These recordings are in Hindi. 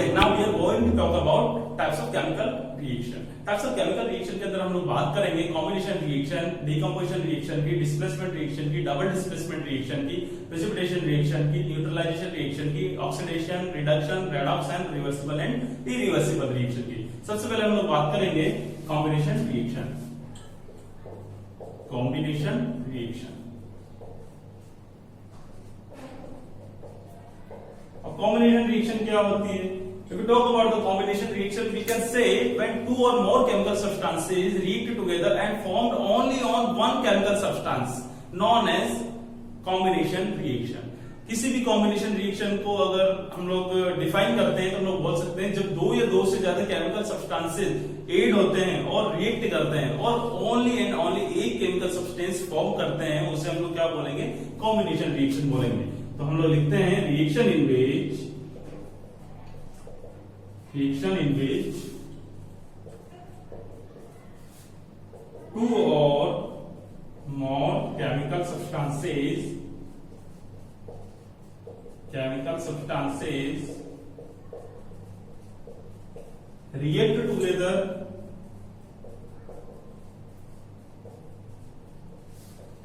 Okay, now we are going to talk about types of chemical reaction. Types of chemical reaction के अंदर हम लोग बात करेंगे कॉम्बिनेशन रिएक्शन, डिकम्पोजिशन रिएक्शन की, डिस्प्लेसमेंट रिएक्शन की, डबल डिस्प्लेसमेंट रिएक्शन की, प्रेसिपिटेशन रिएक्शन की, न्यूट्रलाइजेशन रिएक्शन की, oxidation, reduction, redox and reversible and irreversible reaction की। सबसे पहले हम लोग बात करेंगे combination reaction. Combination reaction, combination reaction क्या होती है? If we talk about the combination reaction, we can say when two or more chemical substances react together and formed only on one chemical substance, known as combination reaction. किसी भी combination reaction को अगर हम लोग डिफाइन करते हैं तो हम लोग बोल सकते हैं जब दो या दो से ज्यादा chemical substances एड होते हैं और रिएक्ट करते हैं और ओनली एंड ओनली एक केमिकल सब्सटेंस फॉर्म करते हैं, उसे हम लोग क्या बोलेंगे? कॉम्बिनेशन रिएक्शन बोलेंगे। तो हम लोग लिखते हैं रिएक्शन इन विच टू और more chemical substances react together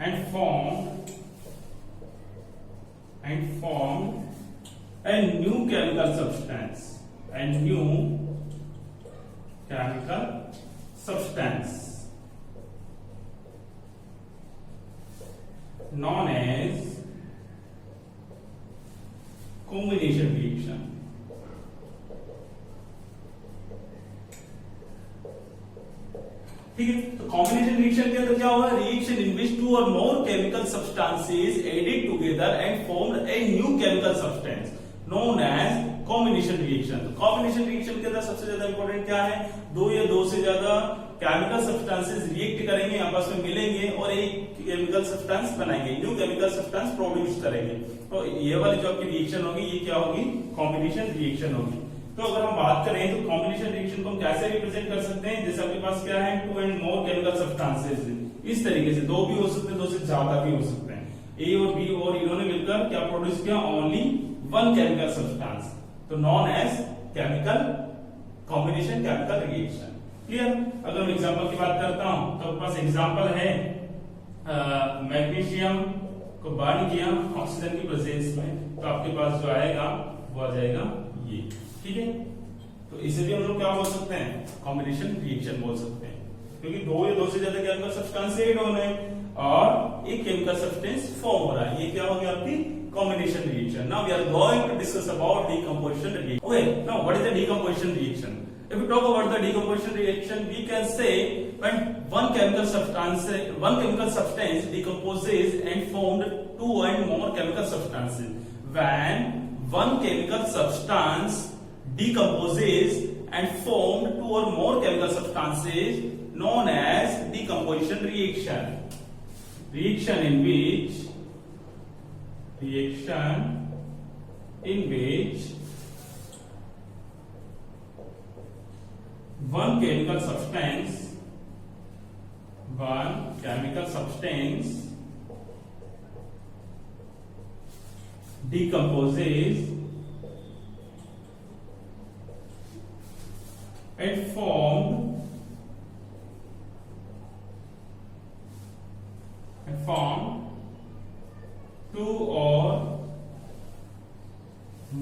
and form a new chemical substance known as combination reaction. ठीक है, तो कॉम्बिनेशन रिएक्शन के अंदर क्या होगा? रिएक्शन इन विच टू और more chemical substances added together and formed a new chemical substance known as combination reaction. तो कॉम्बिनेशन रिएक्शन के अंदर सबसे ज्यादा इंपॉर्टेंट क्या है? दो या दो से ज्यादा केमिकल सब्सटेंसेस रिएक्ट करेंगे, आपस में मिलेंगे और एक केमिकल सब्सटेंस बनाएंगे, न्यू केमिकल सब्सटेंस प्रोड्यूस करेंगे। तो ये वाली जो आपकी रिएक्शन होगी ये क्या होगी? कॉम्बिनेशन रिएक्शन होगी। तो अगर हम बात करें तो कॉम्बिनेशन रिएक्शन को हम कैसे रिप्रेजेंट कर सकते हैं? जैसे आपके पास क्या है? Two and more chemical substances, इस तरीके से दो भी हो सकते हैं, दो से ज्यादा भी हो सकते हैं। ए और बी और इन्होंने मिलकर क्या प्रोड्यूस किया? ओनली वन केमिकल सब्सटेंस, तो known as chemical combination chemical reaction. Clear? अगर मैं एग्जांपल की बात करता हूं तो आपके पास एग्जांपल है मैग्नीशियम को बर्न किया ऑक्सीजन की प्रेजेंस में, तो आपके पास जो आएगा वो आ जाएगा ये। ठीक है, तो इसे भी हम लोग क्या बोल सकते हैं? कॉम्बिनेशन रिएक्शन बोल सकते हैं, क्योंकि दो या दो से ज्यादा केमिकल सब्सटेंस एड हो रहे हैं और एक केमिकल सब्सटेंस फॉर्म हो रहा है। ये क्या हो गया? आपकी combination reaction. Now we are going to discuss about decomposition reaction. Okay, now what is the decomposition reaction? If we talk about the decomposition reaction, we can say when one chemical substance decomposes and formed two and more chemical substances. When one chemical substance decomposes and formed two or more chemical substances known as decomposition reaction. Reaction in which one chemical substance decomposes and formed two or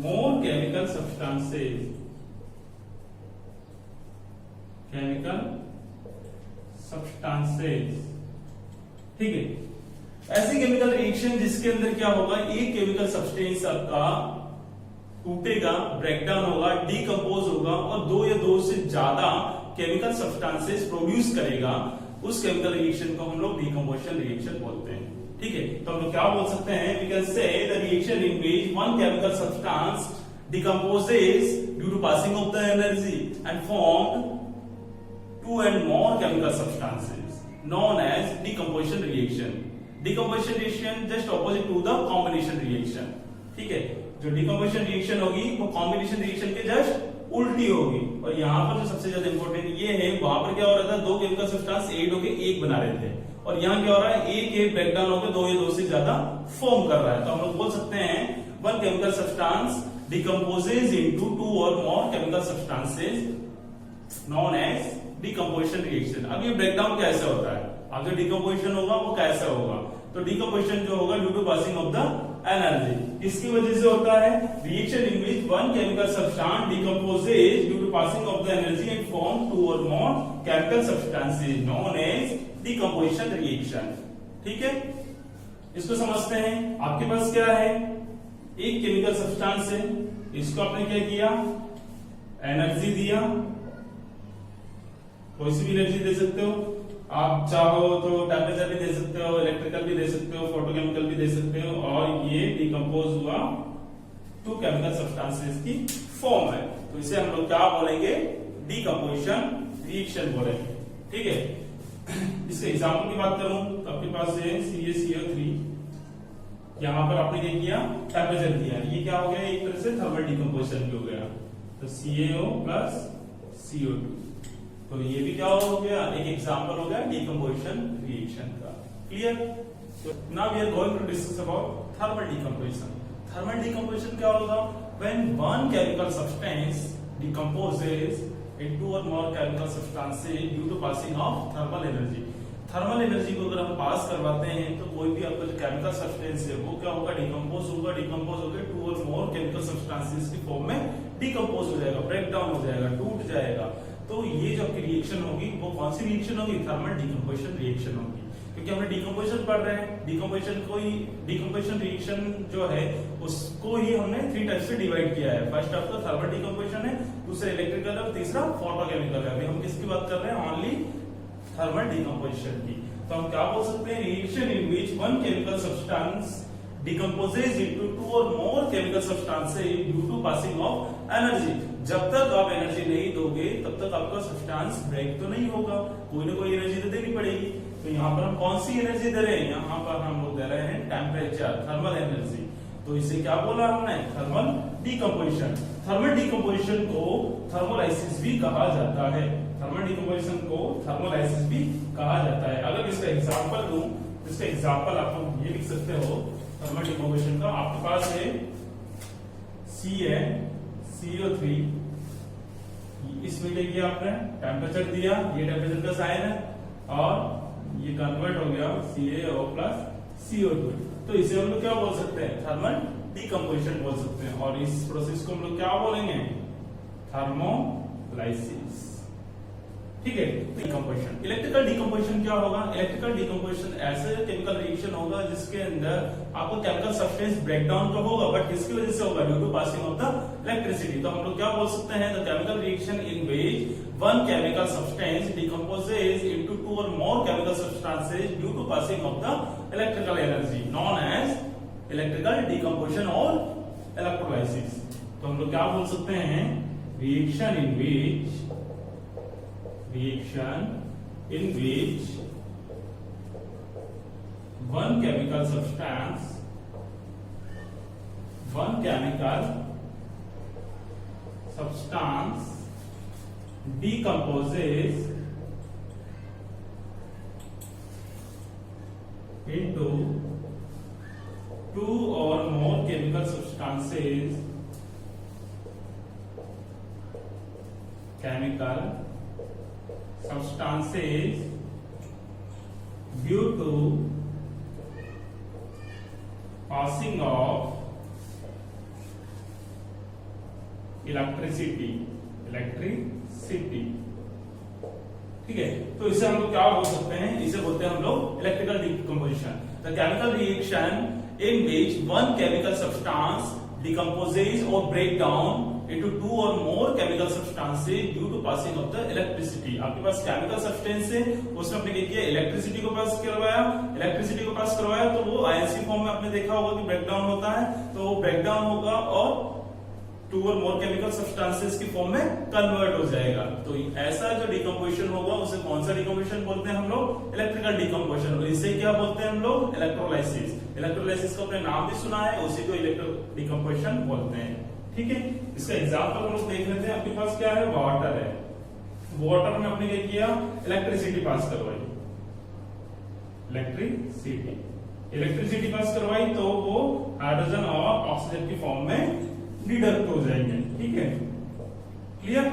more chemical substances ठीक है, ऐसी केमिकल रिएक्शन जिसके अंदर क्या होगा? एक केमिकल सब्सटेंस आपका टूटेगा, ब्रेकडाउन होगा, डीकंपोज होगा और दो या दो से ज्यादा केमिकल सब्सटेंसेस प्रोड्यूस करेगा, उस केमिकल रिएक्शन को हम लोग डीकंपोजिशन रिएक्शन बोलते हैं। ठीक है, तो हम लोग क्या बोल सकते हैं? We can say the reaction in which one chemical substance decomposes due to passing of the energy and formed two and more chemical substances known as decomposition reaction. Decomposition reaction just opposite to the combination reaction. ठीक है, जो decomposition reaction होगी वो combination reaction के जस्ट उल्टी होगी। और यहाँ पर जो सबसे ज्यादा इंपॉर्टेंट ये है, वहां पर क्या हो रहा था? दो केमिकल सब्सटेंस एड होके एक बना रहे थे और यहाँ क्या हो रहा है? एक ब्रेकडाउन होकर दो या दो से ज्यादा फॉर्म कर रहा है। तो हम लोग बोल सकते हैं one chemical substance decomposes into two or more chemical substances known as decomposition reaction। अब ये ब्रेकडाउन कैसे होता है, अब जो डिकम्पोजिशन होगा वो कैसे होगा, तो डिकम्पोजिशन जो होगा due to passing of the energy, किसकी वजह से होता है, reaction in which one chemical substance decomposes due to passing of the energy and form two और more chemical substances known as decomposition reaction. ठीक है, इसको समझते हैं। आपके पास क्या है, एक केमिकल सब्सटेंस है, इसको आपने क्या किया, एनर्जी दिया, कोई सी भी एनर्जी दे सकते हो आप, चाहो तो टेम्परेचर भी दे सकते हो, इलेक्ट्रिकल भी दे सकते हो, फोटोकेमिकल भी दे सकते हो, और ये डिकम्पोज हुआ टू केमिकल सब्सटेंसेस की फॉर्म है, तो इसे हम लोग क्या बोलेंगे, डिकम्पोजिशन रिएक्शन बोलेंगे। ठीक है, इसके एग्जांपल की बात करूं तो आपके पास है CaCO3, यहां पर आपने क्या किया, टेम्परेचर दिया, ये क्या हो गया, एक तरह से थर्मल डिकम्पोजिशन भी हो गया, तो CaO प्लस CO2, तो ये भी क्या हो गया, एक एग्जांपल हो गया डिकम्पोजिशन रिएक्शन का। Clear? Now we are going to discuss about thermal decomposition. Thermal decomposition क्या होगा, when one chemical substance decomposes into or more chemical substances due to passing of thermal energy। Thermal energy को अगर हम पास करवाते हैं तो कोई भी आपका जो केमिकल सब्सटेंस है वो क्या होगा, डिकम्पोज होगा, डिकम्पोज होकर टू और मोर केमिकल सब्सटेंसेस की फॉर्म में डिकम्पोज हो जाएगा, ब्रेक डाउन हो जाएगा, टूट जाएगा। तो ये जो आपकी रिएक्शन होगी वो कौन सी रिएक्शन होगी, थर्मल डिकम्पोजिशन रिएक्शन होगी, क्योंकि हमने डिकम्पोजिशन पढ़ रहे हैं। डिकम्पोजिशन रिएक्शन जो है उसको ही हमने 3 टाइप से डिवाइड किया है। फर्स्ट आपका थर्मल डिकम्पोजिशन है, दूसरा इलेक्ट्रिकल और तीसरा फोटोकेमिकल है। अभी हम किसकी बात कर रहे हैं, ओनली थर्मल डिकम्पोजिशन की। तो हम क्या बोल सकते हैं, reaction in which one chemical substance decomposes into two और more chemical substances due to passing of energy. जब तक आप एनर्जी नहीं दोगे तब तक आपका सब्सटेंस ब्रेक तो नहीं होगा, कोई ना कोई एनर्जी तो देनी पड़ेगी। तो यहाँ पर हम कौन सी एनर्जी दे रहे हैं, यहाँ पर हम लोग दे रहे हैं टेम्परेचर, थर्मल एनर्जी। तो इसे क्या बोला हमने, थर्मल डिकम्पोजिशन। थर्मल डिकम्पोजिशन को थर्मोलाइसिस भी कहा जाता है, थर्मल डिकम्पोजिशन को थर्मोलाइसिस भी कहा जाता है। अगर इसका एग्जांपल दूं, इसका एग्जांपल आप लोग ये लिख सकते हो थर्मल डिकम्पोजिशन का। आपके पास है CaCO3, इसमें क्या किया आपने, टेम्परेचर दिया, ये टेम्परेचर का साइन है, और ये कन्वर्ट हो गया CaO प्लस CO2। तो इसे हम लोग क्या बोल सकते हैं, थर्मल डिकम्पोजिशन बोल सकते हैं, और इस प्रोसेस को हम लोग क्या बोलेंगे, थर्मोलाइसिस। ठीक है, डिकम्पोजिशन। इलेक्ट्रिकल डिकम्पोजिशन क्या होगा, इलेक्ट्रिकल डिकम्पोजिशन ऐसे केमिकल रिएक्शन होगा जिसके अंदर आपको केमिकल सब्सटेंस ब्रेकडाउन तो होगा, बट किसकी वजह से होगा, due to passing of the electricity. तो हम लोग क्या बोल सकते हैं, the chemical reaction in which one chemical substance decomposes into two और more chemical substances due to passing of the electrical energy known as electrical decomposition or electrolysis. तो हम लोग क्या बोल सकते हैं, reaction in which one chemical substance decomposes into two or more chemical substances due to passing of electricity. ठीक है, तो इसे हम लोग क्या बोल सकते हैं, इसे बोलते हैं हम लोग electrical decomposition. The chemical reaction in which one chemical substance decomposes or break down into two or more chemical substances due to passing of the electricity। आपके पास केमिकल सब्सटेंस है, उसमें आपने क्या किया, इलेक्ट्रिसिटी को पास करवाया, तो वो आयंसी फॉर्म में आपने देखा होगा कि ब्रेकडाउन होता है, तो वो ब्रेकडाउन होगा और टू और मोर केमिकल सब्सटेंसेस की फॉर्म में कन्वर्ट हो जाएगा। तो ऐसा जो डिकम्पोजिशन होगा उसे कौन सा डिकम्पोजिशन बोलते हैं हम लोग, इलेक्ट्रिकल डिकम्पोजिशन। और इसे क्या बोलते हैं हम लोग, इलेक्ट्रोलाइसिस। इलेक्ट्रोलाइसिस का अपने नाम भी सुना है, उसी को इलेक्ट्रो डिकम्पोजिशन बोलते हैं। ठीक है, इसका एग्जांपल हम लोग देख लेते हैं। आपके पास क्या है, वाटर है, वाटर में आपने क्या किया, इलेक्ट्रिसिटी पास करवाई, इलेक्ट्रिसिटी पास करवाई, तो वो हाइड्रोजन और ऑक्सीजन की फॉर्म में डिडक्ट हो जाएंगे। ठीक है, क्लियर।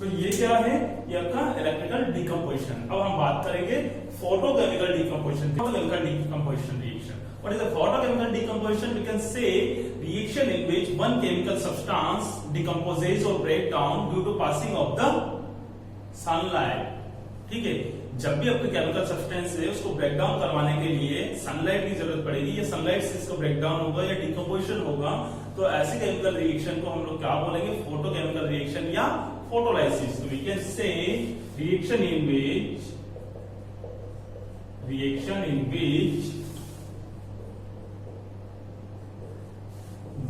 तो ये क्या है, ये आपका इलेक्ट्रिकल डिकम्पोजिशन। अब हम बात करेंगे photochemical decomposition. Photochemical decomposition reaction, what is the photochemical decomposition? We can say reaction in which one chemical substance decomposes or break down due to passing of the sunlight। ठीक है, जब भी आपके केमिकल सब्सटेंस है उसको ब्रेक डाउन करवाने के लिए सनलाइट की जरूरत पड़ेगी, या सनलाइट से इसका ब्रेक डाउन होगा या डिकम्पोजिशन होगा, तो ऐसे केमिकल रिएक्शन को हम लोग क्या बोलेंगे, फोटोकेमिकल रिएक्शन या photolysis. We can say reaction in which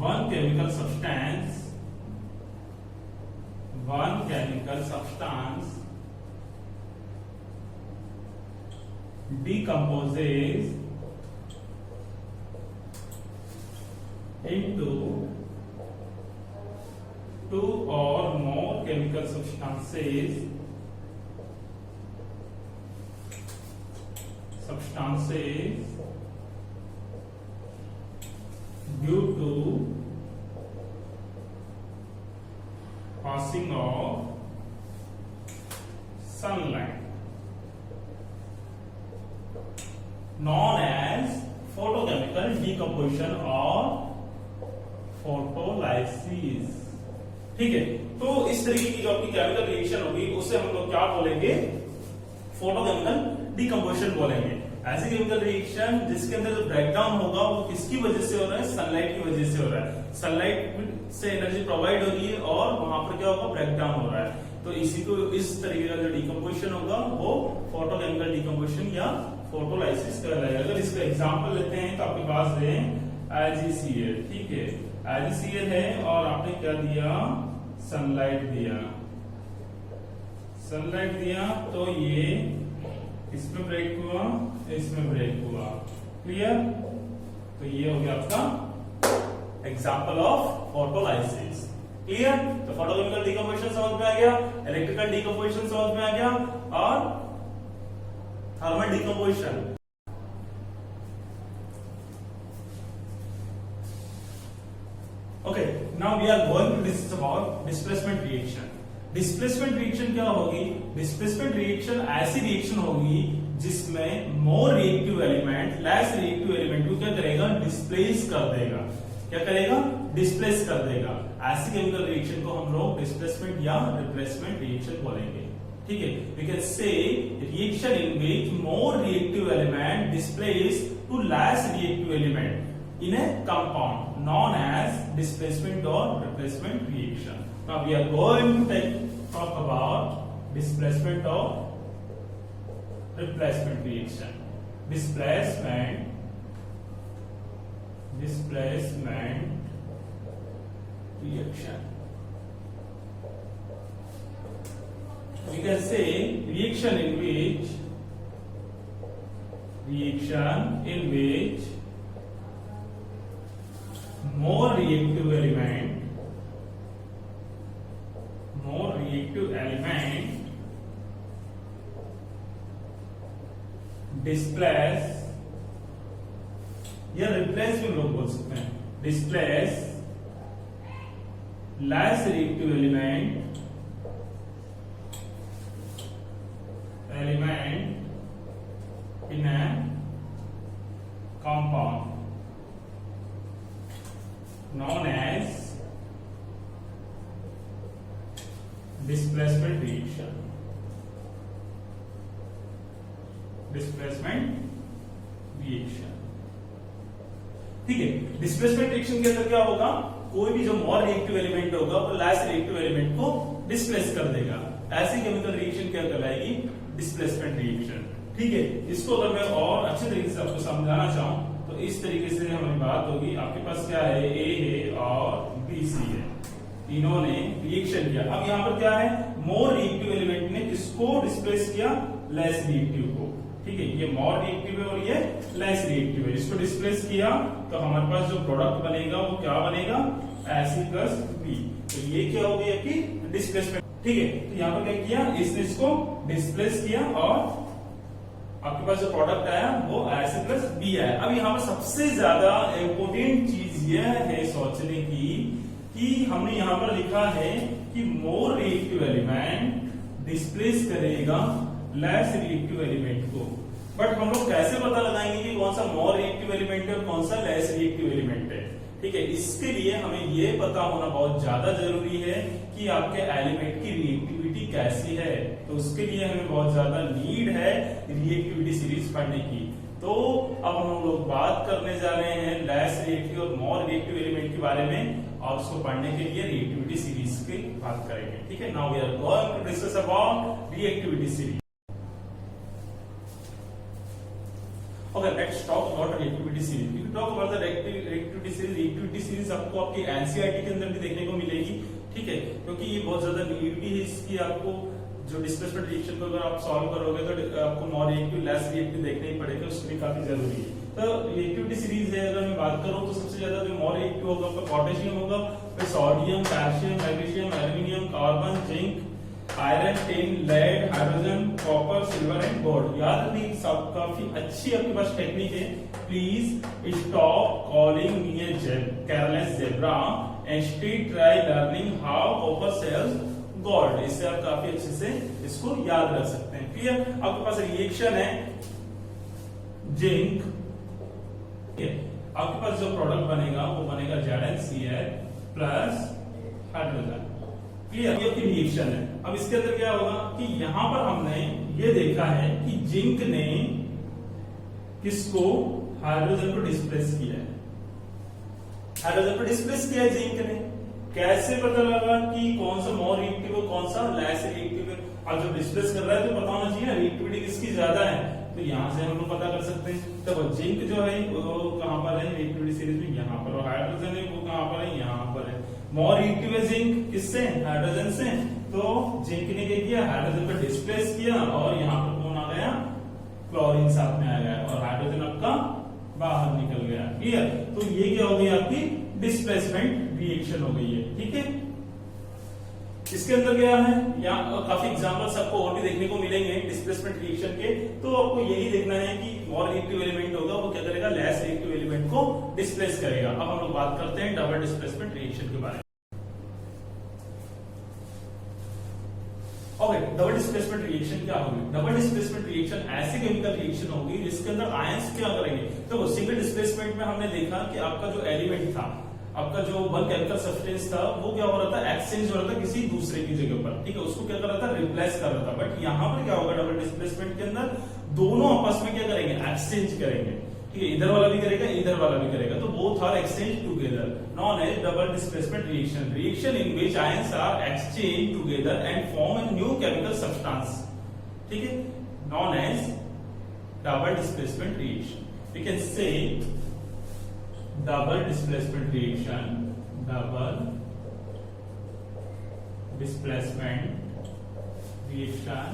one chemical substance decomposes into two or more chemical substances due to passing of sunlight, known as photochemical decomposition or photolysis। ठीक है, तो इस तरीके की जो आपकी केमिकल रिएक्शन होगी उसे हम लोग क्या बोलेंगे, फोटोकेमिकल डिकम्पोजिशन बोलेंगे। ऐसी केमिकल रिएक्शन जिसके अंदर जो ब्रेकडाउन होगा वो किसकी वजह से हो रहा है, सनलाइट की वजह से हो रहा है। सनलाइट से एनर्जी प्रोवाइड हो रही है और वहां पर क्या होगा, ब्रेकडाउन हो रहा है। तो इसी को, इस तरीके का जो डिकम्पोजिशन होगा वो फोटोकेमिकल डिकम्पोजिशन या फोटोलाइसिस कहलाएगा। अगर इसका एग्जांपल लेते हैं तो आपके पास है AgCl। ठीक है, AgCl है और आपने क्या दिया, सनलाइट दिया, तो ये इसमें ब्रेक हुआ, इसमें ब्रेक हुआ। क्लियर, तो ये हो गया आपका एग्जांपल ऑफ फोटोलाइसिस। क्लियर, तो फोटोकेमिकल डिकम्पोजिशन समझ में आ गया, इलेक्ट्रिकल डिकम्पोजिशन समझ में आ गया, और thermal decomposition. Okay, now we are going to discuss about displacement reaction. Displacement reaction क्या होगी, डिस्प्लेसमेंट रिएक्शन ऐसी रिएक्शन होगी जिसमें more reactive element less reactive element को क्या करेगा, डिस्प्लेस कर देगा। क्या करेगा, डिस्प्लेस कर देगा। ऐसी केमिकल रिएक्शन को हम लोग डिस्प्लेसमेंट या रिप्लेसमेंट रिएक्शन बोलेंगे। ठीक है, we can say reaction in which more reactive element displace to less reactive element in a compound known as displacement or replacement reaction. Now we are going to talk about displacement or replacement reaction. Displacement reaction. We can say reaction in which more reactive element displace या रिप्लेस भी लोग बोल सकते हैं, displace less reactive element in A compound known as displacement reaction. ठीक है, डिस्प्लेसमेंट रिएक्शन के अंदर क्या होगा, कोई भी जो मोर रिएक्टिव एलिमेंट होगा वो लेस रिएक्टिव एलिमेंट को डिस्प्लेस कर देगा। ऐसी केमिकल रिएक्शन क्या कहलाएगी, डिस्प्लेसमेंट रिएक्शन। ठीक है, इसको अगर मैं और अच्छे तरीके से आपको समझाना चाहूं तो इस तरीके से हमारी बात होगी। आपके पास क्या है, ए है और बी सी है, तीनों ने रिएक्शन किया। अब यहाँ पर क्या है, मोर रिएक्टिव एलिमेंट ने किसको डिस्प्लेस किया, लेस रिएक्टिव को। ठीक है, ये मोर रिएक्टिव है और ये लेस रिएक्टिव है। इसको डिस्प्लेस किया तो हमारे पास जो प्रोडक्ट बनेगा वो क्या बनेगा, Ac+B। तो ये क्या हो गई आपकी डिस्प्लेसमेंट। ठीक है, तो यहाँ पर क्या किया, इसने इसको डिस्प्लेस किया और आपके पास जो प्रोडक्ट आया वो Ac+B आया। अब यहाँ पर सबसे ज्यादा इंपोर्टेंट चीज यह है सोचने की कि कि हमने यहां पर लिखा है कि मोर रिएक्टिव एलिमेंट डिस्प्लेस करेगा लेस रिएक्टिव एलिमेंट को। बट हम लोग कैसे पता लगाएंगे कि कौन सा मोर रिएक्टिव एलिमेंट है और कौन सा लेस रिएक्टिव एलिमेंट है? ठीक है, इसके लिए हमें ये पता होना बहुत ज्यादा जरूरी है कि आपके एलिमेंट की रिएक्टिविटी कैसी है। तो उसके लिए हमें बहुत ज्यादा नीड है रिएक्टिविटी सीरीज पढ़ने की। तो अब हम लोग बात करने जा रहे हैं लेस रिएक्टिव और मोर रिएक्टिव एलिमेंट के बारे में, और उसको पढ़ने के लिए रिएक्टिविटी सीरीज की बात करेंगे। ठीक है, now we are going to discuss about reactivity series. Okay, let's talk about reactivity series. If you talk about the reactivity series आपको आपकी NCERT के अंदर भी देखने को मिलेगी। ठीक है, क्योंकि ये बहुत ज्यादा नीड भी है इसकी। आपको जो डिस्प्लेसमेंट रिएक्शन को अगर आप सॉल्व करोगे तो आपको मोर रिएक्टिव लेस रिएक्टिव देखना ही पड़ेगा, उसके लिए काफी जरूरी है। तो रिएक्टिविटी सीरीज है, अगर मैं बात करूं तो सबसे ज्यादा जो मोर रिएक्टिव होगा आपका पोटेशियम होगा, फिर sodium, calcium, magnesium, aluminium, carbon, zinc, iron, tin, lead, hydrogen, copper, silver and gold. याद रखिए, सब काफी अच्छी आपके पास टेक्निक है। Please stop calling me a careless zebra and still try learning how copper sells gold. इससे आप काफी अच्छे से इसको याद रख सकते हैं। क्लियर? आपके पास रिएक्शन है जिंक, आपके पास जो प्रोडक्ट बनेगा वो बनेगा ZnCl प्लस हाइड्रोजन। क्लियर? ये रिएक्शन है। अब इसके अंदर क्या होगा कि यहां पर हमने ये देखा है कि जिंक ने किसको, हाइड्रोजन को डिस्प्लेस किया है। हाइड्रोजन को डिस्प्लेस किया है जिंक ने। कैसे पता लगा कि कौन सा मोर रिएक्टिव है कौन सा लेस रिएक्टिव है? अब जब डिस्प्लेस कर रहा है तो पता होना चाहिए रिएक्टिविटी किसकी ज्यादा है। तो यहां से हम लोग पता कर सकते हैं। तो जिंक जो है वो कहां पर है रिएक्टिविटी सीरीज में? यहां पर। और हाइड्रोजन है वो कहां पर है? यहां पर है। मोर रिएक्टिव है जिंक किससे? हाइड्रोजन से। तो जिंक ने क्या किया, हाइड्रोजन को डिस्प्लेस किया और यहाँ पर कौन आ गया, क्लोरीन साथ में आ गया और हाइड्रोजन आपका बाहर निकल गया। क्लियर? तो ये क्या हो गई आपकी डिस्प्लेसमेंट रिएक्शन हो गई है। ठीक है, इसके अंदर क्या है, यहाँ काफी एग्जांपल्स आपको और भी देखने को मिलेंगे डिस्प्लेसमेंट रिएक्शन के। तो आपको यही देखना है कि मोर रिएक्टिव एलिमेंट होगा वो क्या करेगा, लेस रिएक्टिव एलिमेंट को डिस्प्लेस करेगा। अब हम लोग बात करते हैं डबल डिस्प्लेसमेंट रिएक्शन के बारे में। ओके, डबल डिस्प्लेसमेंट रिएक्शन क्या होगी? डबल डिस्प्लेसमेंट रिएक्शन ऐसी केमिकल रिएक्शन होगी जिसके अंदर आयंस क्या करेंगे। तो सिंगल डिस्प्लेसमेंट में हमने देखा कि आपका जो एलिमेंट था, आपका जो वन केमिकल सब्सटेंस था, वो क्या हो रहा था, एक्सचेंज हो रहा था किसी दूसरे की जगह पर। ठीक है, उसको क्या कर रहा था, रिप्लेस कर रहा था। बट यहाँ पर क्या होगा डबल डिस्प्लेसमेंट के अंदर, दोनों आपस में क्या करेंगे, एक्सचेंज करेंगे। ठीक है, इधर वाला भी करेगा इधर वाला भी करेगा, तो both are exchange together, known as double displacement reaction. Reaction in which ions are exchange together and form a new chemical substance. ठीक है, known as double displacement reaction. We can say double displacement reaction, double displacement reaction।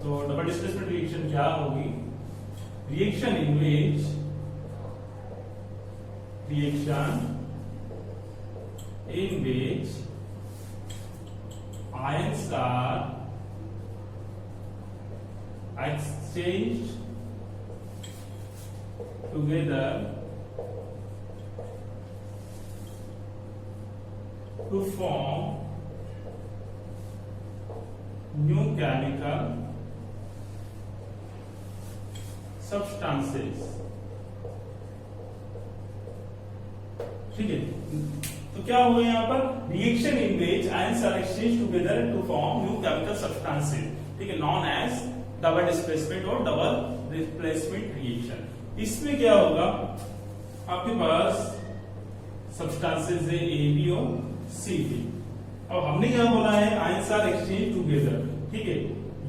तो डबल डिस्प्लेसमेंट रिएक्शन क्या होगी, reaction in which ions are exchanged together to form new chemical substances। ठीक है, तो क्या हुआ यहाँ पर, reaction in which ions are exchange together to form new chemical substances. ठीक है, नॉन एज डबल डिस्प्लेसमेंट और डबल रिप्लेसमेंट रिएक्शन। इसमें क्या होगा, आपके पास सब्सटेंसेस है ABO CD। अब हमने क्या बोला है, आयंस आर एक्सचेंज टुगेदर। ठीक है,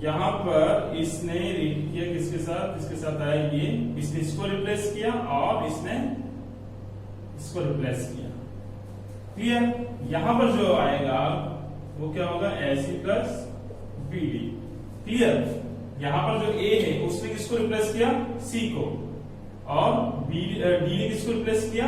यहां पर इसने रिएक्ट किया किसके साथ, इसके साथ आया ये, इसने इसको रिप्लेस किया और इसने इसको रिप्लेस किया। क्लियर? यहां पर जो आएगा वो क्या होगा, Ac+BD। क्लियर? यहां पर जो A है उसने किसको रिप्लेस किया, C को, और D ने किसको रिप्लेस किया,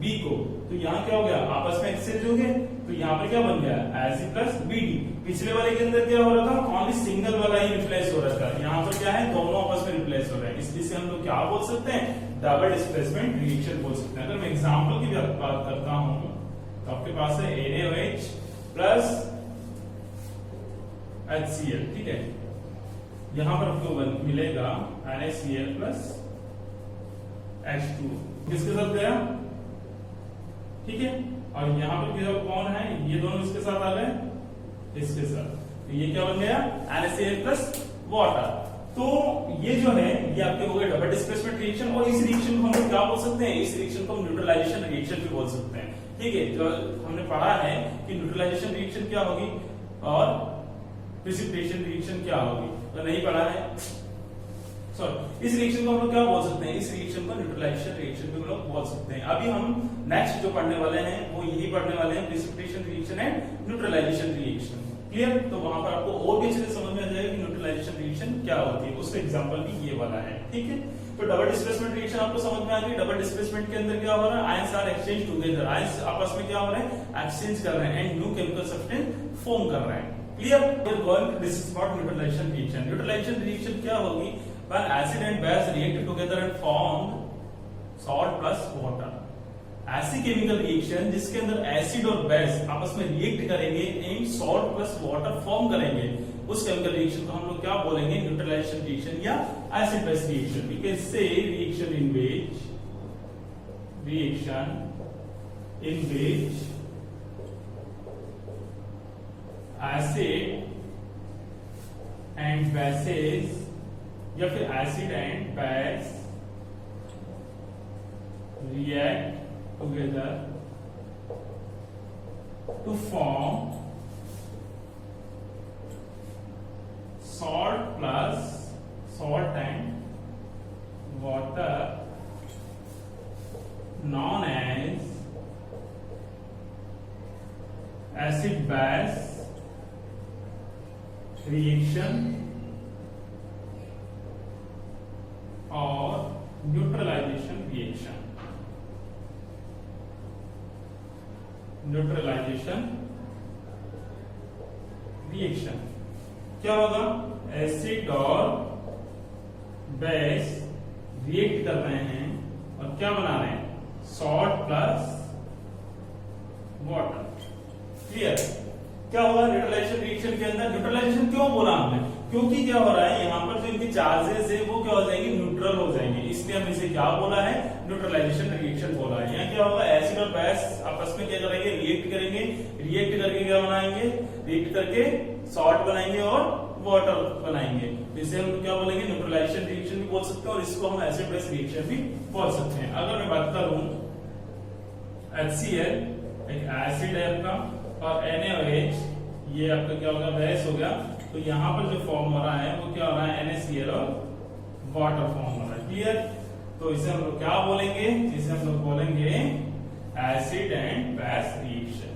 B को। तो यहाँ क्या हो गया, आपस में एक्सचेंज हो गए। तो यहाँ पर क्या बन गया, Ac+BD। पिछले वाले के अंदर क्या हो रहा था, ओनली सिंगल वाला ही रिप्लेस हो रहा था, यहाँ पर क्या है, दोनों आपस में रिप्लेस हो रहे हैं। इसलिए हम लोग क्या बोल सकते हैं, डबल डिस्प्लेसमेंट रिएक्शन बोल सकते हैं। अगर मैं एग्जांपल की की बात करता हूं तो आपके पास है NaOH प्लस HCl, ठीक है। यहां पर आपको मिलेगा NaCl प्लस H2, किसके साथ गया, ठीक है। और यहाँ पर जो कौन है, ये दोनों इसके साथ आ गए, इसके साथ, तो ये क्या बन गया, NaCl प्लस वाटर। तो ये जो है ये आपके हो गए डबल डिस्प्लेसमेंट रिएक्शन। और इस रिएक्शन को हम लोग क्या बोल सकते हैं, इस रिएक्शन को हम न्यूट्रलाइजेशन रिएक्शन भी बोल सकते हैं, ठीक है। जो हमने पढ़ा है कि न्यूट्रलाइजेशन रिएक्शन क्या होगी और प्रिसिपिटेशन रिएक्शन क्या होगी, तो नहीं पढ़ा है, सॉरी। इस रिएक्शन को हम लोग क्या बोल सकते हैं, इस रिएक्शन को न्यूट्रलाइजेशन रिएक्शन भी हम लोग बोल सकते हैं। अभी हम नेक्स्ट जो पढ़ने वाले हैं वो यही पढ़ने वाले हैं, precipitation reaction and neutralisation reaction, clear. तो वहां पर आपको और भी अच्छे से समझ में आ जाएगा कि न्यूट्रलाइजेशन रिएक्शन क्या होती है, उसका एग्जांपल भी ये वाला है, ठीक है। तो डबल डिस्प्लेसमेंट रिएक्शन आपको समझ में आ गई। डबल डिस्प्लेसमेंट के अंदर क्या हो रहा है, ions are exchange together, ions आपस में क्या हो रहे हैं, एक्सचेंज कर रहे हैं and new chemical substance form कर रहे हैं, clear. This is not neutralisation reaction. Neutralisation reaction क्या होगी, when acid and base react together and form salt plus water। ऐसी केमिकल रिएक्शन जिसके अंदर एसिड और बेस आपस में रिएक्ट करेंगे and salt plus water form करेंगे, उस केमिकल रिएक्शन को हम लोग क्या बोलेंगे, न्यूट्रलाइजेशन रिएक्शन या acid base reaction. We can say reaction in which acid and bases या फिर acid and base react together to form salt plus salt and water known as acid base reaction और न्यूट्रलाइजेशन रिएक्शन। न्यूट्रलाइजेशन रिएक्शन क्या होगा, एसिड और बेस रिएक्ट कर रहे हैं और क्या बना रहे हैं, सॉल्ट प्लस वाटर, क्लियर। क्या होगा न्यूट्रलाइजेशन रिएक्शन के अंदर, न्यूट्रलाइजेशन क्यों बोला हमने, क्योंकि क्या हो रहा है यहाँ पर जो इनके चार्जेस है वो क्या हो जाएंगे, न्यूट्रल हो जाएंगे, इसलिए हम इसे क्या बोला है, न्यूट्रलाइजेशन रिएक्शन बोला है। यहाँ क्या होगा, एसिड और बेस आपस में क्या करेंगे, रिएक्ट करेंगे, रिएक्ट करके क्या बनाएंगे, रिएक्ट करके सॉल्ट बनाएंगे और वाटर बनाएंगे, तो इसे हम क्या बोलेंगे, न्यूट्रलाइजेशन रिएक्शन भी बोल सकते हैं और इसको हम एसिड बेस रिएक्शन भी बोल सकते हैं। अगर मैं बात करूं HCl एक एसिड है आपका और NaOH ये आपका क्या होगा, बेस हो गया, तो यहाँ पर जो फॉर्म हो रहा है वो क्या हो रहा है, NaCl और वाटर फॉर्म हो रहा है, क्लियर। तो इसे हम लोग क्या बोलेंगे, इसे हम लोग बोलेंगे acid and base reaction,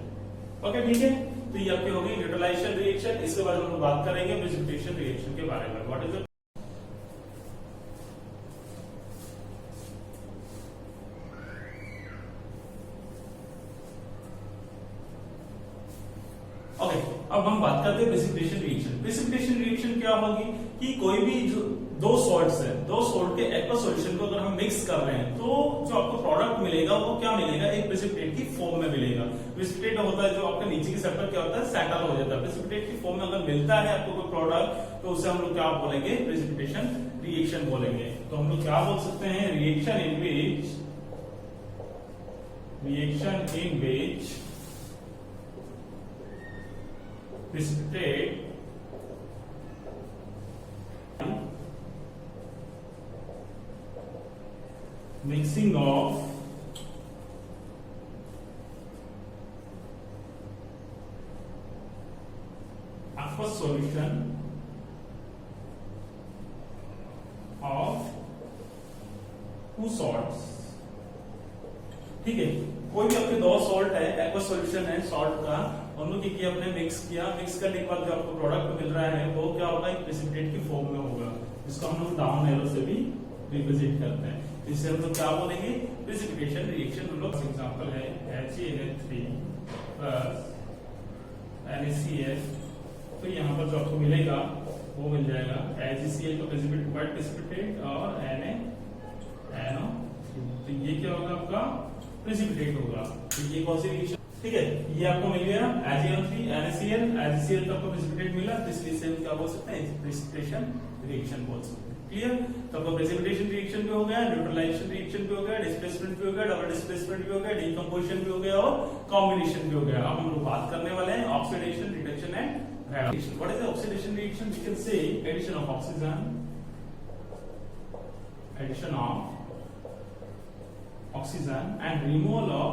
okay, ठीक है। तो ये आपकी होगी न्यूट्रलाइजेशन रिएक्शन। इसके बाद हम लोग बात करेंगे प्रिसिपिटेशन रिएक्शन के बारे में, व्हाट इज इट। ओके, अब हम बात करते हैं प्रिसिपिटेशन रिएक्शन। प्रिसिपिटेशन रिएक्शन क्या होगी कि कोई भी जो दो सॉल्ट्स है, दो सॉल्ट के एक्वस सॉल्यूशन को अगर हम मिक्स कर रहे हैं तो जो आपको प्रोडक्ट मिलेगा वो क्या मिलेगा, एक प्रिसिपिटेट की फॉर्म में मिलेगा। प्रिसिपिटेट होता है जो आपका नीचे की साइड पर क्या होता है, सेटल हो जाता है। प्रिसिपिटेट की फॉर्म में अगर मिलता है आपको कोई प्रोडक्ट तो उसे हम लोग क्या बोलेंगे, प्रिसिपिटेशन रिएक्शन बोलेंगे। तो हम लोग क्या बोल सकते हैं, reaction in which precipitate mixing of aqueous solution of two salts, ठीक है। कोई भी आपके दो सॉल्ट है, एक्वस सॉल्यूशन है सॉल्ट का, दोनों की किया आपने मिक्स किया, मिक्स करने के बाद जो आपको प्रोडक्ट मिल रहा है वो क्या होगा, एक प्रिसिपिटेट की फॉर्म में होगा, जिसको हम लोग डाउन एरो से भी रिप्रेजेंट करते हैं। इससे हम लोग क्या बोलेंगे, प्रिसिपिटेशन रिएक्शन। हम लोग एग्जांपल है HCl3 प्लस NaCl, तो यहाँ पर जो आपको मिलेगा वो मिल जाएगा HCl को प्रिसिपिटेट और Na NO3, तो ये क्या होगा आपका प्रेसिपिटेट होगा। तो ये कौन सी रिएक्शन, ठीक है, ये आपको मिल गया AgNO3 NaCl, AgCl का आपको प्रेसिपिटेट मिला, तो इसलिए इसे हम क्या बोल सकते हैं, प्रेसिपिटेशन रिएक्शन बोल सकते हैं। क्लियर? तो आपका प्रेसिपिटेशन रिएक्शन भी हो गया, न्यूट्रलाइजेशन रिएक्शन भी हो गया, डिस्प्लेसमेंट भी हो गया, डबल डिस्प्लेसमेंट भी हो गया, डीकंपोजिशन भी हो गया और कॉम्बिनेशन भी हो गया। अब हम लोग बात करने वाले हैं oxidation, reduction and reduction. What is the oxidation reaction? We can say addition of oxygen and removal of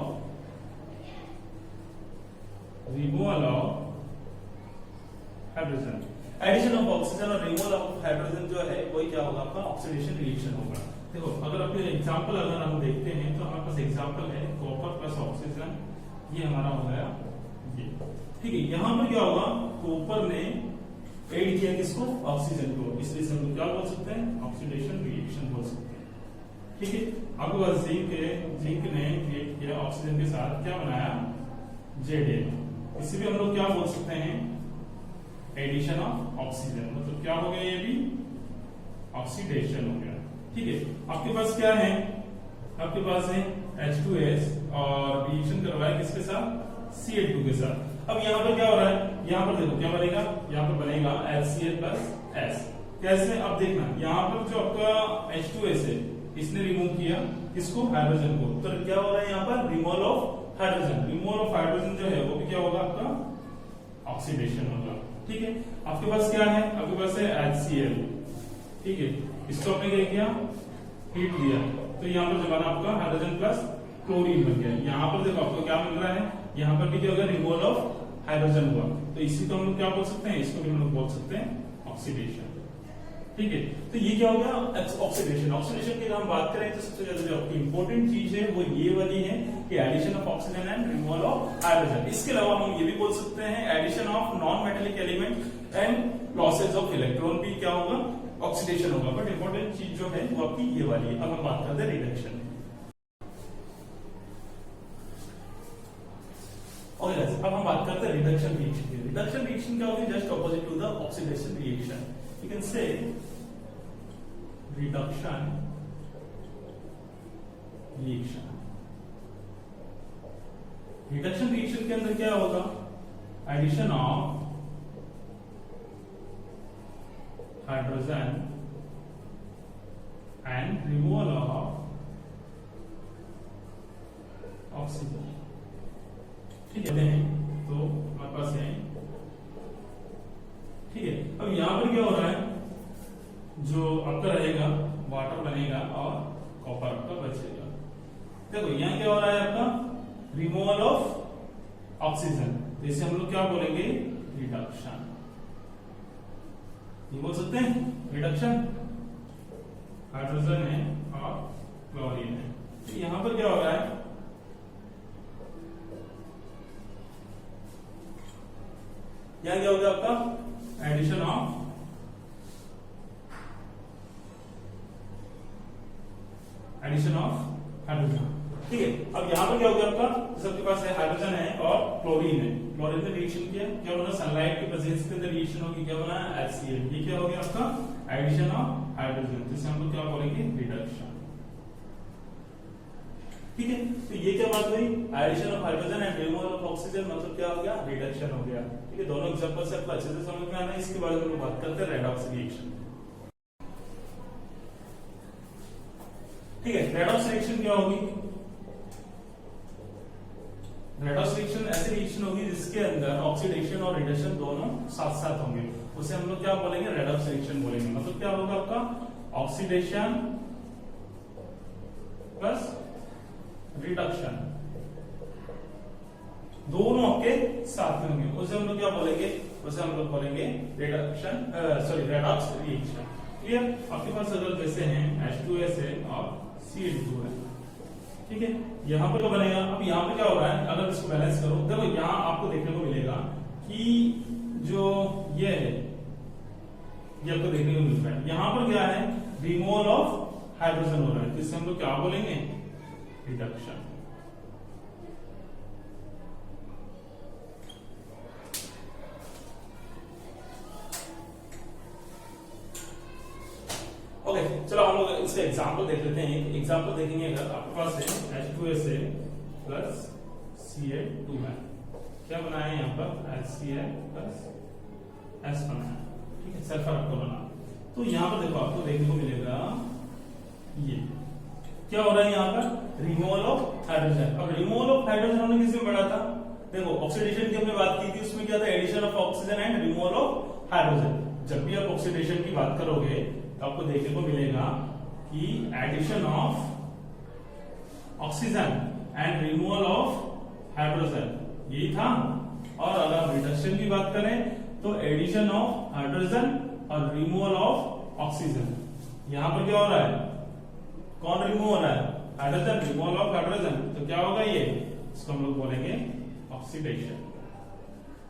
hydrogen. Addition of oxygen और रिमूवल ऑफ हाइड्रोजन जो है वही क्या होगा, आपका ऑक्सीडेशन रिएक्शन होगा। देखो अगर अपने एग्जांपल अगर हम देखते हैं तो हमारे पास एग्जांपल है कॉपर प्लस ऑक्सीजन, ये हमारा हो गया ये, ठीक है। यहाँ पर क्या होगा, कॉपर ने ऐड किया किसको, ऑक्सीजन को, इसलिए हम लोग क्या बोल सकते हैं, ऑक्सीडेशन रिएक्शन बोल सकते हैं, ठीक है। आपके पास जिंक ने रिएक्ट किया ऑक्सीजन के साथ, क्या बनाया, Zn, इसे भी हम लोग क्या बोल सकते हैं, एडिशन ऑफ ऑक्सीजन, मतलब क्या हो गया, ये भी ऑक्सीडेशन हो गया, ठीक है। आपके पास क्या है, आपके पास है H2S और रिएक्शन करवाया किसके साथ, Cl2 के साथ। अब यहाँ पर क्या हो रहा है, यहाँ पर देखो क्या बनेगा, यहाँ पर बनेगा HCl प्लस S। कैसे, अब देखना यहाँ पर जो आपका H2S है इसने रिमूव किया किसको, हाइड्रोजन को, तो क्या हो रहा है यहाँ पर, removal of hydrogen. Removal of hydrogen जो है वो भी क्या होगा, आपका ऑक्सीडेशन होगा, ठीक है। आपके पास क्या है, आपके पास है HCl, ठीक है, इसको आपने क्या किया, हीट दिया, तो यहाँ पर जो बना आपका हाइड्रोजन प्लस क्लोरीन बन गया। यहाँ पर देखो आपको क्या मिल रहा है, यहाँ पर भी क्या होगा, रिमूवल ऑफ हाइड्रोजन हुआ, तो इसी को हम लोग क्या बोल सकते हैं, इसको भी हम लोग बोल सकते हैं ऑक्सीडेशन, ठीक है। तो ये क्या होगा, ऑक्सीडेशन। ऑक्सीडेशन की अगर हम बात करें तो सबसे ज्यादा जो आपकी इंपॉर्टेंट चीज है वो ये वाली है कि addition of oxygen and removal of hydrogen. इसके अलावा हम ये भी बोल सकते हैं addition of non metallic element and losses of electron भी क्या होगा, ऑक्सीडेशन होगा। बट इंपॉर्टेंट चीज जो है वो आपकी ये वाली है। अब हम बात करते हैं रिडक्शन। अब हम बात करते हैं रिडक्शन रिएक्शन की। रिडक्शन रिएक्शन क्या होगी, just opposite to the oxidation reaction. You can say reduction reaction. Reduction reaction के अंदर क्या होगा, addition of hydrogen and removal of oxygen, ठीक है। तो हमारे पास है, ठीक है। अब यहां पर क्या हो रहा है, जो आपका रहेगा वाटर बनेगा और कॉपर आपका बचेगा। देखो यहां क्या हो रहा है, आपका रिमूवल ऑफ ऑक्सीजन, तो इसे हम लोग क्या बोलेंगे, रिडक्शन, ये बोल सकते हैं रिडक्शन। हाइड्रोजन है और क्लोरीन है, तो यहां पर क्या हो रहा है, यहां क्या होगा आपका एडिशन ऑफ हाइड्रोजन, ठीक है। अब यहां पर क्या हो गया आपका, सबके पास है हाइड्रोजन है और क्लोरीन है, क्लोरीन ने रिएक्शन किया, क्या बना, सनलाइट की प्रेजेंस के अंदर रिएक्शन होगी, क्या बना, HCl, ये क्या हो गया आपका एडिशन ऑफ हाइड्रोजन, जिसे हम लोग क्या बोलेंगे, रिडक्शन, ठीक है। तो ये क्या बात हुई, addition of hydrogen and removal of oxygen, मतलब क्या हो गया, रिडक्शन हो गया, ठीक है। दोनों एग्जांपल से आपको अच्छे से समझ में आना है। इसके बारे में हम बात करते हैं रेडॉक्स रिएक्शन, ठीक है। रेडॉक्स रिएक्शन क्या होगी, रेडॉक्स रिएक्शन ऐसी रिएक्शन होगी जिसके अंदर ऑक्सीडेशन और रिडक्शन दोनों साथ साथ होंगे, उसे हम लोग क्या बोलेंगे, रेडॉक्स रिएक्शन बोलेंगे। मतलब क्या होगा आपका ऑक्सीडेशन प्लस रिडक्शन, दोनों आपके साथ में होंगे, उसे हम लोग क्या बोलेंगे, उसे हम लोग बोलेंगे reduction, sorry redox reaction. Clear? आपके पास अगर जैसे हैं H2S है और Cl2 है, ठीक है। यहां पर क्या बनेगा, अब यहां पे क्या हो रहा है, अगर इसको बैलेंस करो, देखो यहां आपको देखने को मिलेगा कि जो ये है ये आपको देखने को मिल रहा है, यहां पर क्या है, रिमूवल ऑफ हाइड्रोजन हो रहा है, जिससे हम लोग क्या बोलेंगे, रिडक्शन। ओके, चलो हम लोग इसका एग्जांपल देख लेते हैं। एक एग्जांपल देखेंगे, अगर आपके पास है H2S है प्लस Cl2 है। क्या बना है यहाँ पर HCl प्लस S बना है, ठीक है, सल्फर आपको बना। तो यहाँ पर देखो आपको देखने को मिलेगा ये क्या हो रहा है यहाँ पर रिमूवल ऑफ हाइड्रोजन। अब रिमूवल ऑफ हाइड्रोजन हमने किसमें पढ़ा था, देखो ऑक्सीडेशन की हमने बात की थी, उसमें क्या था addition of oxygen and removal of hydrogen. जब भी आप ऑक्सीडेशन की बात करोगे तो आपको देखने को मिलेगा कि addition of oxygen and removal of hydrogen यही था। और अगर रिडक्शन की बात करें तो एडिशन ऑफ हाइड्रोजन और रिमूवल ऑफ ऑक्सीजन। यहां पर क्या हो रहा है, कौन रिमूव हो रहा है, हाइड्रोजन, रिमूवल ऑफ हाइड्रोजन। तो क्या होगा ये, इसको हम लोग बोलेंगे ऑक्सीडेशन,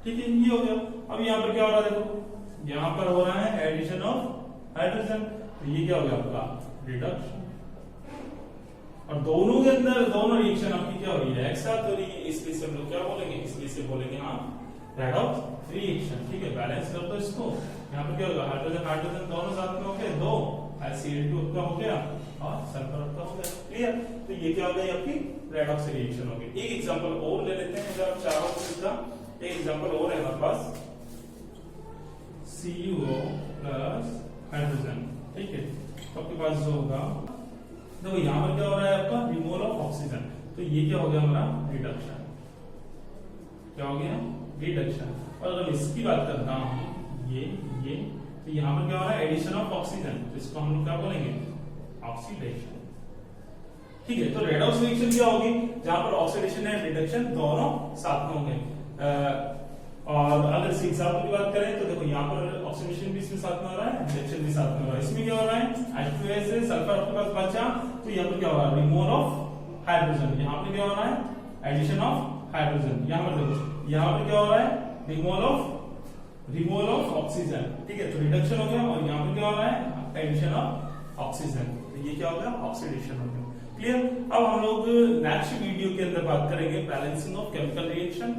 ठीक है, ये हो गया। अब यहाँ पर क्या हो रहा है, देखो यहाँ पर हो रहा है एडिशन ऑफ हाइड्रोजन, तो ये क्या हो गया आपका रिडक्शन। और दोनों के अंदर दोनों रिएक्शन आपकी क्या हो रही है, एक साथ हो रही है, इसलिए से हम लोग क्या बोलेंगे, इसलिए से बोलेंगे हाँ रेडॉक्स रिएक्शन, ठीक है। बैलेंस कर दो इसको, यहाँ पर क्या होगा हाइड्रोजन हाइड्रोजन दोनों साथ में हो गए, दो Cl2 का हो गया और सल्फर का हो गया, क्लियर। तो ये क्या हो गया आपकी रेडॉक्स रिएक्शन हो गई। एक एग्जांपल और ले लेते हैं, अगर आप चाहो तो इसका एक एग्जांपल और है हमारे पास, CuO प्लस हाइड्रोजन, ठीक है। तो आपके पास जो होगा, देखो यहाँ पर क्या हो रहा है आपका रिमूवल ऑफ ऑक्सीजन, तो ये क्या हो गया हमारा रिडक्शन, क्या हो गया रिडक्शन। और अगर इसकी बात करता हूं ये तो यहाँ पर क्या हो रहा है एडिशन ऑफ ऑक्सीजन, तो इसको हम लोग क्या बोलेंगे ऑक्सीडेशन, ठीक है। तो रेडॉक्स रिएक्शन क्या होगी, जहां पर ऑक्सीडेशन एंड रिडक्शन दोनों साथ में होंगे। और अगर इस एग्जांपल की बात करें तो देखो यहाँ पर ऑक्सीडेशन भी इसमें साथ में हो रहा है, रिडक्शन भी साथ में हो रहा है। इसमें क्या हो रहा है H2S से सल्फर आपके पास बचा, तो यहाँ पर क्या हो रहा है रिमूवल ऑफ हाइड्रोजन, यहाँ पर क्या हो रहा है एडिशन ऑफ हाइड्रोजन। यहाँ पर देखो यहाँ पर क्या हो रहा है रिमूवल ऑफ ऑक्सीजन, ठीक है, तो रिडक्शन हो गया। और यहाँ पर क्या हो रहा है एडिशन ऑफ ऑक्सीजन, तो ये क्या हो गया ऑक्सीडेशन हो गया, क्लियर। अब हम लोग नेक्स्ट वीडियो के अंदर बात करेंगे बैलेंसिंग ऑफ केमिकल रिएक्शन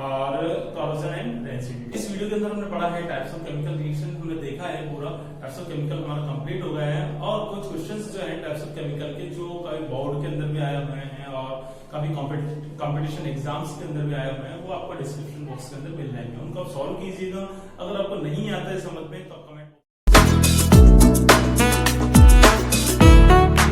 और कॉरोजन एंड डेंसिटी। इस वीडियो के अंदर हमने पढ़ा है टाइप्स ऑफ केमिकल रिएक्शन, हमने देखा है पूरा टाइप्स ऑफ केमिकल हमारा कंप्लीट हो गया है। और कुछ क्वेश्चंस जो है टाइप्स ऑफ केमिकल के जो कभी बोर्ड के अंदर भी आए हुए हैं और कभी कंपटीशन एग्जाम्स के अंदर भी आए हुए हैं, वो आपको डिस्क्रिप्शन बॉक्स के अंदर मिल जाएंगे, उनको आप सॉल्व कीजिएगा। अगर आपको नहीं आता है समझ में तो